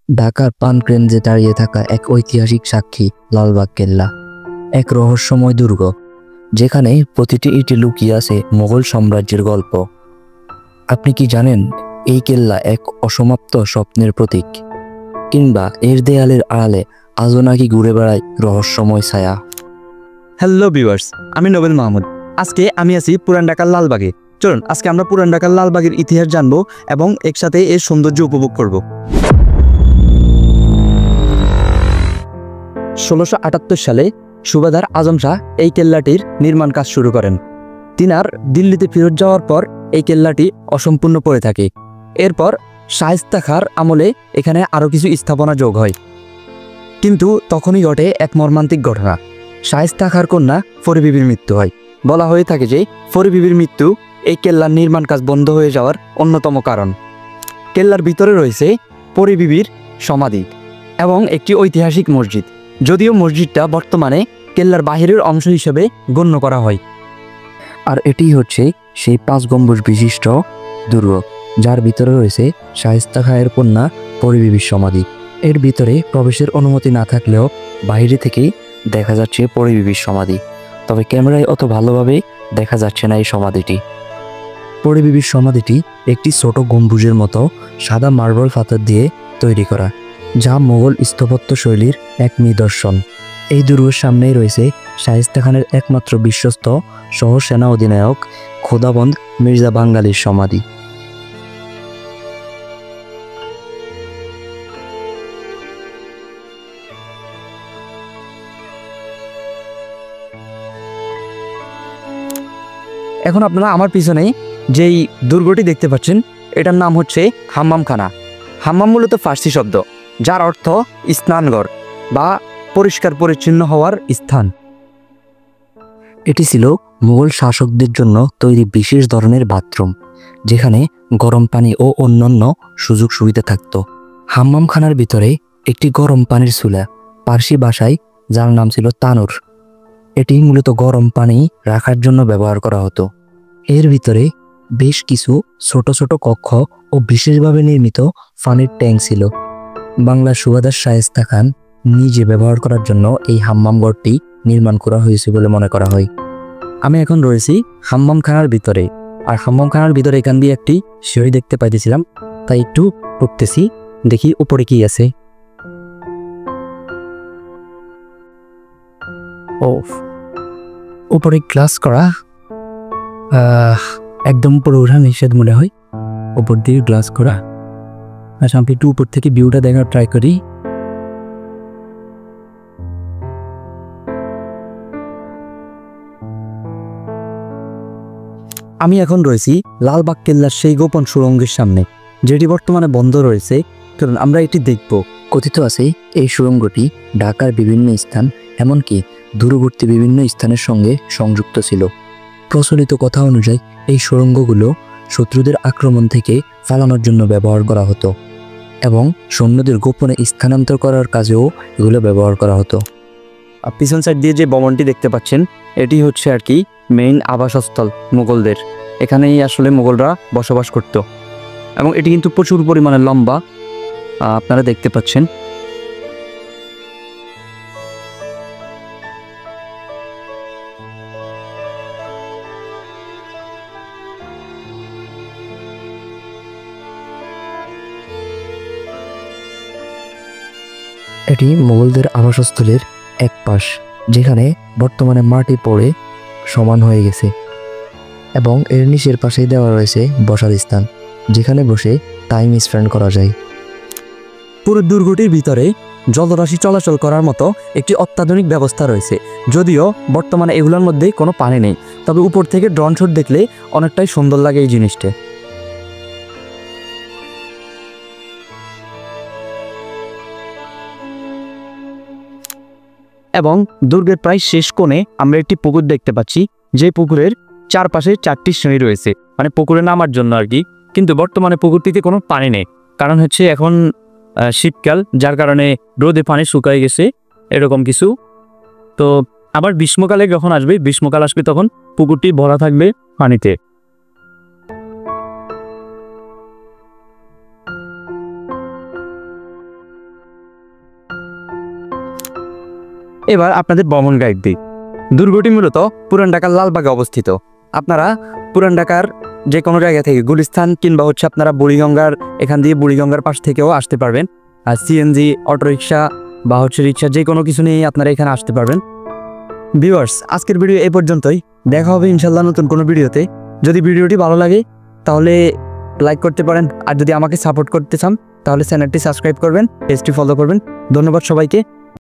ঢাকার পানকেন্দ্রে দাঁড়িয়ে থাকা এক ঐতিহাসিক সাক্ষী লালবাগ কেল্লা, এক রহস্যময় দুর্গ যেখানে প্রতিটি ইটে লুকিয়ে আছে মোগল সাম্রাজ্যের গল্প। আপনি কি জানেন এই কেল্লা এক অসমাপ্ত স্বপ্নের প্রতীক, কিংবা এর দেয়ালের আড়ালে আজও নাকি ঘুরে বেড়ায় রহস্যময় ছায়া? হ্যালো ভিউয়ার্স, আমি নোবেল মাহমুদ। আজকে আমি আছি পুরান ঢাকার লালবাগে। চলুন আজকে আমরা পুরান ঢাকার লালবাগের ইতিহাস জানবো এবং একসাথে এর সৌন্দর্য উপভোগ করব। 1678 সালে সুবাদার আজম শাহ এই কেল্লাটির নির্মাণ কাজ শুরু করেন। তিনার দিল্লিতে ফেরত যাওয়ার পর এই কেল্লাটি অসম্পূর্ণ পড়ে থাকে। এরপর শায়েস্তা খাঁর আমলে এখানে আরও কিছু স্থাপনা যোগ হয়, কিন্তু তখনই ঘটে এক মর্মান্তিক ঘটনা। শায়েস্তা খাঁর কন্যা ফরি বিবির মৃত্যু হয়। বলা হয়ে থাকে যে ফরি বিবির মৃত্যু এই কেল্লার নির্মাণ কাজ বন্ধ হয়ে যাওয়ার অন্যতম কারণ। কেল্লার ভিতরে রয়েছে ফরি বিবির সমাধি এবং একটি ঐতিহাসিক মসজিদ, যদিও মসজিদটা বর্তমানে কেল্লার বাহিরের অংশ হিসেবে গণ্য করা হয়। আর এটি হচ্ছে সেই 5 গম্বুজ বিশিষ্ট দুর্গ, যার ভিতরে রয়েছে শায়েস্তা খাঁয়ের কন্যা পরি বিবির সমাধি। এর ভিতরে প্রবেশের অনুমতি না থাকলেও বাইরে থেকেই দেখা যাচ্ছে পরি বিবির সমাধি, তবে ক্যামেরায় অত ভালোভাবে দেখা যাচ্ছে না এই সমাধিটি। পরি বিবির সমাধিটি একটি ছোট গম্বুজের মতো সাদা মার্বেল পাথর দিয়ে তৈরি করা, যা মোগল স্থাপত্য শৈলীর এক নিদর্শন। এই দুর্গের সামনেই রয়েছে শায়েস্তা খানের একমাত্র বিশ্বস্ত সহ সেনা অধিনায়ক খোদাবন্দ মির্জা বাঙ্গালীর সমাধি। এখন আপনারা আমার পিছনে যেই দুর্গটি দেখতে পাচ্ছেন, এটার নাম হচ্ছে হাম্মামখানা। হাম্মাম মূলত ফার্সি শব্দ, যার অর্থ স্নানঘর বা পরিষ্কার পরিচ্ছন্ন হওয়ার স্থান। এটি ছিল মুঘল শাসকদের জন্য তৈরি বিশেষ ধরনের বাথরুম, যেখানে গরম পানি ও অন্যান্য সুযোগ সুবিধা থাকত। হাম্মামখানার ভিতরে একটি গরম পানির চুলা, পার্সি ভাষায় যার নাম ছিল তানুর। এটি মূলত গরম পানি রাখার জন্য ব্যবহার করা হতো। এর ভিতরে বেশ কিছু ছোট ছোট কক্ষ ও বিশেষভাবে নির্মিত পানির ট্যাঙ্ক ছিল। বাংলার সুবাদার শায়েস্তা খান নিজে ব্যবহার করার জন্য এই হাম্মামঘরটি নির্মাণ করা হয়েছে বলে মনে করা হয়। আমি এখন রয়েছি হাম্মামখানার ভিতরে, আর হাম্মামখানার ভিতরে এখান দিয়ে একটি সিঁড়ি দেখতে পাইতেছিলাম, তাই একটু উঠতেছি, দেখি উপরে কি আছে। ও, উপরে গ্লাস করা, একদম উপরে ওঠা নিষেধ মনে হয়। উপর দিয়ে গ্লাস করা। আচ্ছা, আমি একটু উপর থেকে ভিউটা দেখার ট্রাই করি। আমি এখন রয়েছি লালবাগ কেল্লার সেই গোপন সুড়ঙ্গের সামনে, যেটি বর্তমানে বন্ধ রয়েছে। কারণ আমরা এটি দেখব। কথিত আছে এই সুড়ঙ্গটি ঢাকার বিভিন্ন স্থান, এমনকি দূরবর্তী বিভিন্ন স্থানের সঙ্গে সংযুক্ত ছিল। প্রচলিত কথা অনুযায়ী এই সুড়ঙ্গগুলো শত্রুদের আক্রমণ থেকে পালানোর জন্য ব্যবহার করা হতো এবং সৈন্যদের গোপনে স্থানান্তর করার কাজেও এগুলো ব্যবহার করা হতো। পিছন সাইড দিয়ে যে ভবনটি দেখতে পাচ্ছেন, এটি হচ্ছে আর কি মেইন আবাসস্থল মুঘলদের। এখানেই আসলে মুঘলরা বসবাস করত এবং এটি কিন্তু প্রচুর পরিমাণে লম্বা, আপনারা দেখতে পাচ্ছেন। এটি মুঘলদের আবাসস্থলের এক পাশ, যেখানে বর্তমানে মাটি পড়ে সমান হয়ে গেছে, এবং এর নিচের পাশেই দেওয়া রয়েছে বসার স্থান, যেখানে বসে টাইম স্পেন্ড করা যায়। পুরো দুর্গটির ভিতরে জলরাশি চলাচল করার মতো একটি অত্যাধুনিক ব্যবস্থা রয়েছে, যদিও বর্তমানে এগুলোর মধ্যে কোনো পানি নেই। তবে উপর থেকে ড্রোন শট দেখলে অনেকটাই সুন্দর লাগে এই জিনিসটা। এবং দুর্গের প্রায় শেষ কোণে আমরা একটি পুকুর দেখতে পাচ্ছি, যে পুকুরের চারপাশে 4টি সিঁড়ি রয়েছে, মানে পুকুরে নামার জন্য আর কি। কিন্তু বর্তমানে পুকুরটিতে কোনো পানি নেই, কারণ হচ্ছে এখন শীতকাল, যার কারণে রোদে পানি শুকায় গেছে এরকম কিছু। তো আবার গ্রীষ্মকালে যখন আসবে, গ্রীষ্মকাল আসবে, তখন পুকুরটি ভরা থাকবে পানিতে। এবার আপনাদের ভ্রমণ গাইড দিই। দুর্গটি মূলত পুরান ঢাকার লালবাগে অবস্থিত। আপনারা পুরান ঢাকার যে কোনো জায়গা থেকে গুলিস্তান কিংবা হচ্ছে আপনারা বুড়িগঙ্গার এখান দিয়ে বুড়িগঙ্গার পাশ থেকেও আসতে পারবেন। আর সিএনজি, অটোরিকশা বা হচ্ছে রিক্সা যে কোনো কিছু নিয়েই আপনারা এখানে আসতে পারবেন। ভিউয়ার্স, আজকের ভিডিও এই পর্যন্তই। দেখা হবে ইনশাল্লাহ নতুন কোনো ভিডিওতে। যদি ভিডিওটি ভালো লাগে তাহলে লাইক করতে পারেন, আর যদি আমাকে সাপোর্ট করতে চান তাহলে চ্যানেলটি সাবস্ক্রাইব করবেন, পেজটি ফলো করবেন। ধন্যবাদ সবাইকে।